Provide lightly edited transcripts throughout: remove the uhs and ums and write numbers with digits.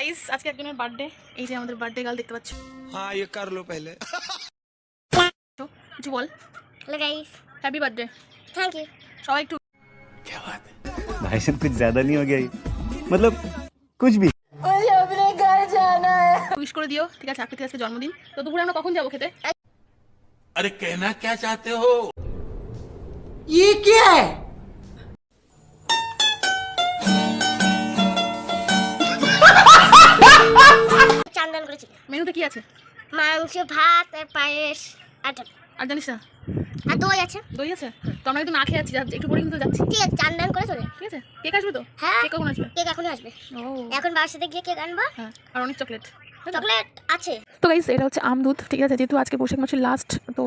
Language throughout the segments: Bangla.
গাইস আজকে একজনের বার্থডে। এই যে আমাদের বার্থডে গার্ল দেখতে পাচ্ছ। हाँ ये कर लो पहले। কিছু বল। Hello guys, happy birthday. Thank you. সবাই একটু क्या बात है? भाई साहब कुछ ज्यादा नहीं हो गया ये? मतलब कुछ भी। উইশ করে দিও, ঠিক আছে? আকৃতি আজকে জন্মদিন, তো দুপুরে আমরা কখন যাবো খেতে? अरे कहना क्या चाहते हो? চান্দন করেছি। মেনুতে কি আছে? মাংস, ভাত আর পায়েস আর ডাল। আর জানিস না আর দই আছে। দই আছে? তো আমরা কিন্তু না খেয়ে যাচ্ছি, একটু পরে কিন্তু যাচ্ছি, ঠিক আছে, চান্দন করে চলে। ঠিক আছে? কেক আসবে তো? হ্যাঁ, কেক কখন আসবে? কেক এখনই আসবে। ও এখন বাবার সাথে গিয়ে কেক আনবো। হ্যাঁ, আর অনেক চকলেট। চকলেট আছে। তো গাইস এটা হচ্ছে আমদুধ, ঠিক আছে? যেহেতু আজকে বৈশাখ মাসের লাস্ট, তো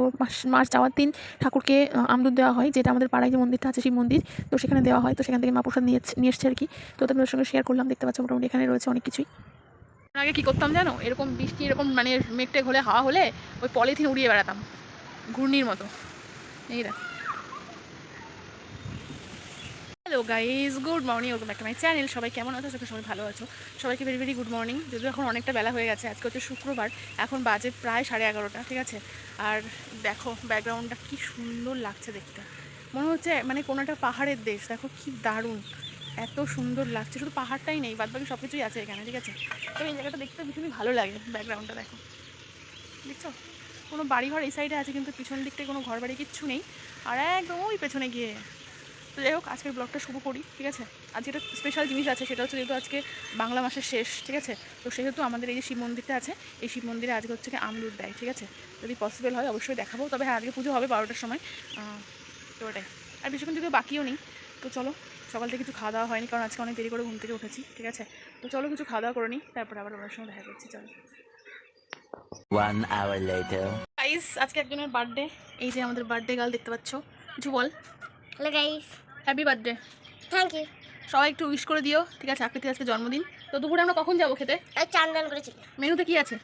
মাস যাওয়ার দিন ঠাকুরকে আমদুধ দেওয়া হয়, যেটা আমাদের পাড়ায় যে মন্দিরটা আছে সেই মন্দির, তো সেখানে দেওয়া হয়। তো সেখান থেকে মা প্রসাদ নিয়ে এসছে আর কি। তো তোমাদের সঙ্গে শেয়ার করলাম। দেখতে পাচ্ছ মোটামুটি এখানে রয়েছে অনেক কিছুই। আগে কি করতাম জানো? এরকম বৃষ্টি, এরকম মানে মেঘটেঘ হলে, হাওয়া হলে ওই পলিথিন উড়িয়ে বেড়াতাম ঘূর্ণির মতো। এই দেখ। Hello guys, good morning, welcome back to my channel. সবাই কেমন আছো? সবাই ভালো আছো? সবাইকে ভেরি ভেরি গুড মর্নিং। যদিও এখন অনেকটা বেলা হয়ে গেছে, আজকে হচ্ছে শুক্রবার, এখন বাজে প্রায় 11:30, ঠিক আছে? আর দেখো ব্যাকগ্রাউন্ডটা কি সুন্দর লাগছে দেখতে, মনে হচ্ছে মানে কোনো একটা পাহাড়ের দেশ। দেখো কি দারুণ, এত সুন্দর লাগছে। শুধু পাহাড়টাই নেই, বাদ বাকি সব কিছুই আছে এখানে, ঠিক আছে? তো এই জায়গাটা দেখতে ভীষণই ভালো লাগে। ব্যাকগ্রাউন্ডটা দেখো, দেখছো? কোনো বাড়িঘর এই সাইডে আছে, কিন্তু পিছন দিকটায় কোনো ঘর বাড়ি কিচ্ছু নেই। আর একদম ওই পেছনে গিয়ে। তো যাই হোক, আজকের ব্লগটা শুরু করি, ঠিক আছে? আজকে একটা স্পেশাল জিনিস আছে, সেটা হচ্ছে যেহেতু আজকে বাংলা মাসের শেষ, ঠিক আছে? তো সেহেতু আমাদের এই যে শিব মন্দিরটা আছে, এই শিব মন্দিরে আজকে হচ্ছে কি আমদুধ দেয়, ঠিক আছে? যদি পসিবল হয় অবশ্যই দেখাবো। তবে হ্যাঁ, আজকে পুজো হবে 12টার সময়, তো ওটাই। আর বেশিক্ষণ যদিও বাকিও নেই। তো চলো, সকাল থেকে কিছু খাওয়া দাওয়া হয়নি, কারণ আজকে অনেক দেরি করে ঘুম থেকে উঠেছি, ঠিক আছে? তো চলো কিছু খাওয়া দাওয়া করে নিই, তারপর আবার ওনার সঙ্গে দেখা করছি। চলো। 1 hour later. গাইস আজকে একজনের বার্থডে। এই যে আমাদের বার্থডে গার্ল দেখতে পাচ্ছ। কিছু বল। Hello guys, happy birthday. Thank you. সবাই একটু উইশ করে দিও, ঠিক আছে? আকৃতি আজকে জন্মদিন, তো দুপুরে আমরা কখন যাবো খেতে? আর চান্দন করেছি। মেনুতে কি আছে?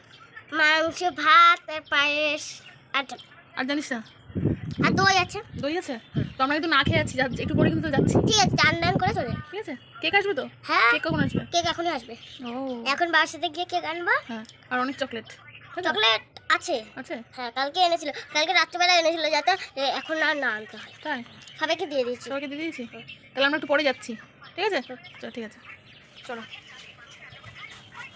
মাংস, ভাত আর পায়েস আর ডাল। আর জানিস না আর দই আছে। দই আছে? তো আমরা কিন্তু না খেয়ে যাচ্ছি, একটু পরে কিন্তু যাচ্ছি, ঠিক আছে, চান্দন করে চলে। ঠিক আছে? কেক আসবে তো? হ্যাঁ, কেক কখন আসবে? কেক এখনই আসবে। ও এখন বাবার সাথে গিয়ে কেক আনবো। হ্যাঁ, আর অনেক চকলেট। চকলেট আছে। আছে? হ্যাঁ, কালকে এনেছিল, কালকে রাত্রিবেলা এনেছিল, যাতে এখন আর না আনতে হয়। তাই? সবাইকে দিয়ে দিয়েছি। সবাইকে দিয়ে দিয়েছি? তাহলে আমরা একটু পরে যাচ্ছি, ঠিক আছে? চলো, ঠিক আছে, চলো।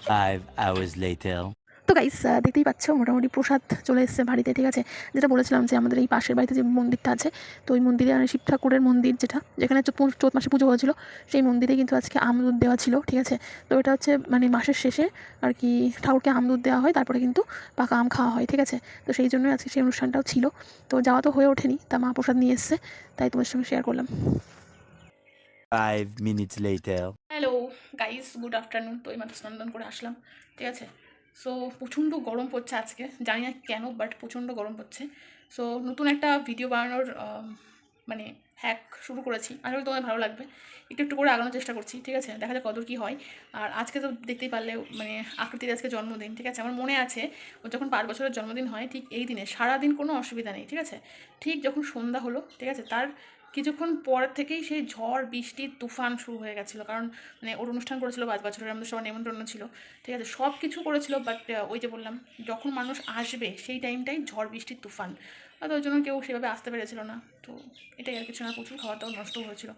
5 hours later. তো গাইস দেখতেই পাচ্ছ মোটামুটি প্রসাদ চলে এসেছে বাড়িতে, ঠিক আছে? যেটা বলেছিলাম যে আমাদের এই পাশের বাড়িতে যে মন্দিরটা আছে, তো ওই মন্দিরে শিব ঠাকুরের মন্দির, যেখানে চৈত মাসে পুজো হয়েছিল, সেই মন্দিরে কিন্তু আজকে আমদুধ দেওয়া ছিল, ঠিক আছে? তো এটা হচ্ছে মানে মাসের শেষে আর কি ঠাকুরকে আমদুধ দেওয়া হয়, তারপরে কিন্তু পাকা আম খাওয়া হয়, ঠিক আছে? তো সেই জন্যই আজকে সেই অনুষ্ঠানটাও ছিল। তো যাওয়া তো হয়ে ওঠেনি, তা মা প্রসাদ নিয়ে এসছে, তাই তোমার সঙ্গে শেয়ার করলাম। 5 minutes later. Hello guys, good afternoon. তো এইমাত্র স্নান করে আসলাম, ঠিক আছে? সো প্রচণ্ড গরম পড়ছে আজকে, জানি না কেন, বাট প্রচণ্ড গরম পড়ছে। সো নতুন একটা ভিডিও বানানোর মানে হ্যাক শুরু করেছি, আশা করি তোমাদের ভালো লাগবে। একটু একটু করে আগানোর চেষ্টা করছি, ঠিক আছে? দেখা যাক কত কী হয়। আর আজকে তো দেখতেই পারলে মানে আকৃতির আজকে জন্মদিন, ঠিক আছে? আমার মনে আছে ও যখন 5 বছরের জন্মদিন হয়, ঠিক এই দিনে সারাদিন কোনো অসুবিধা নেই, ঠিক আছে? ঠিক যখন সন্ধ্যা হলো, ঠিক আছে, তার কিছুক্ষণ পর থেকেই সেই ঝড় বৃষ্টি তুফান শুরু হয়ে গেছিলো। কারণ মানে ওর অনুষ্ঠান করেছিল 5 বছরের, আমাদের সবার নিমন্ত্রণ ছিল, ঠিক আছে? সব কিছু করেছিল, বাট ওই যে বললাম, যখন মানুষ আসবে সেই টাইমটাই ঝড় বৃষ্টি তুফান, আর ওই জন্য কেউ সেভাবে আসতে পেরেছিল না। তো এটাই আর কিছু না, প্রচুর খাওয়া দাওয়া নষ্ট হয়েছিল।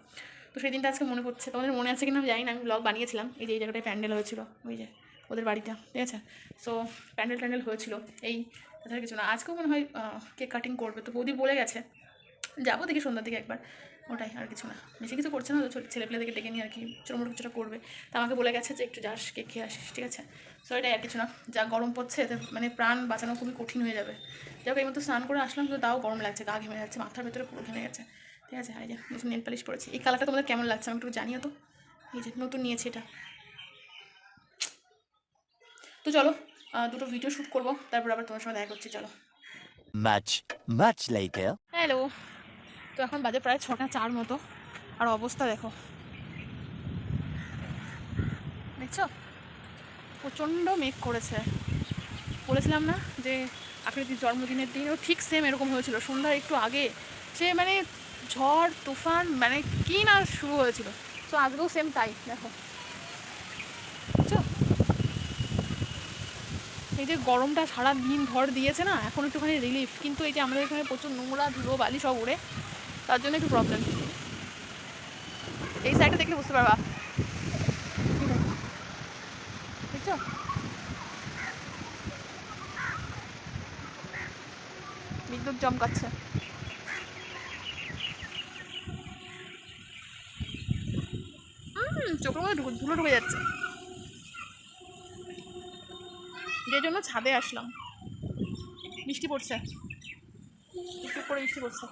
তো সেই দিনটা আজকে মনে পড়ছে। তোমাদের মনে আছে কিনা আমি জানি না, আমি ব্লগ বানিয়েছিলাম। এই যে এই জায়গাটায় প্যান্ডেল হয়েছিল, ওই যে ওদের বাড়িটা, ঠিক আছে? সো প্যান্ডেল হয়েছিল, এই তাছাড়া কিছু না। আজকেও মনে হয় কেক কাটিং করবে, তো বৌদি বলে গেছে, যাবো দেখি সন্ধ্যার দিকে একবার, ওটাই, আর কিছু না। বেশি কিছু করছে না, তো ছেলেপেলেদেরকে ডেকে নিয়ে আর কি ছোটো কিছুটা করবে। তা আমাকে বলে গেছে যে একটু যাস, কেক খেয়ে আসিস, ঠিক আছে? সো এটাই, আর কিছু না। যা গরম পড়ছে, এতে মানে প্রাণ বাঁচানো খুবই কঠিন হয়ে যাবে। যাই হোক, এই মতো স্নান করে আসলাম, কিন্তু তাও গরম লাগছে, গা ঘেমে যাচ্ছে, মাথার ভেতরে পুরো ঘেমে গেছে, ঠিক আছে? এই যে নতুন নেল পালিশ পড়েছি, এই কালারটা তোমাদের কেমন লাগছে আমি একটু জানিও তো। এই যে নতুন নিয়েছি এটা। তো চলো দুটো ভিডিও শ্যুট করবো, তারপর আবার তোমার সঙ্গে দেখা করছি, চলো। Much later. হ্যালো। তো এখন বাজে প্রায় 6টা 4 মতো, আর অবস্থা দেখো, দেখছো? প্রচণ্ড মেঘ করেছে। বলেছিলাম না যে আকৃতির জন্মদিনের দিন ও ঠিক সেম এরকম হয়েছিল, সন্ধ্যার একটু আগে সে মানে ঝড় তুফান মানে কি না শুরু হয়েছিল। তো আজকেও সেম তাই, দেখো, বুঝছো? এই যে গরমটা সারা দিন ভর দিয়েছে না, এখন একটুখানি রিলিফ, কিন্তু এই যে আমাদের এখানে প্রচুর নোংরা ধুলো বালি সব উড়ে, তার জন্য একটু প্রবলেম। এই সাইডটা দেখলে বুঝতে পারবা, বুঝছো? বিদ্যুৎ চমকাচ্ছে। চোখের মধ্যে ধুলো ঢুকে যাচ্ছে, যে জন্য ছাদে আসলাম। বৃষ্টি পড়ছে, একটু করে বৃষ্টি পড়ছে।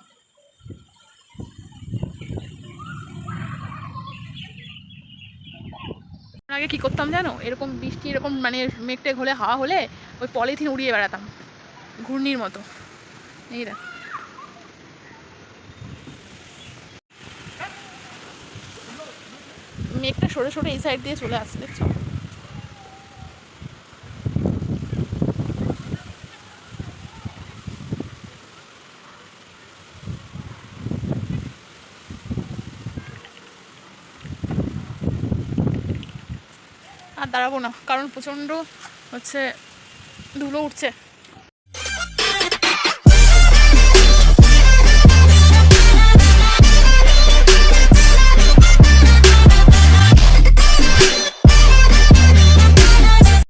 আগে কি করতাম জানো, এরকম বৃষ্টি এরকম মানে মেঘটে ঘোলে হাওয়া হলে ওই পলিথিন উড়িয়ে বেড়াতাম ঘূর্ণির মতো। এই দেখ, মেঘটা সরে সরে এই সাইড দিয়ে চলে আসছে, দেখছো? আর দাঁড়াবো না, কারণ প্রচণ্ড হচ্ছে ধুলো উঠছে।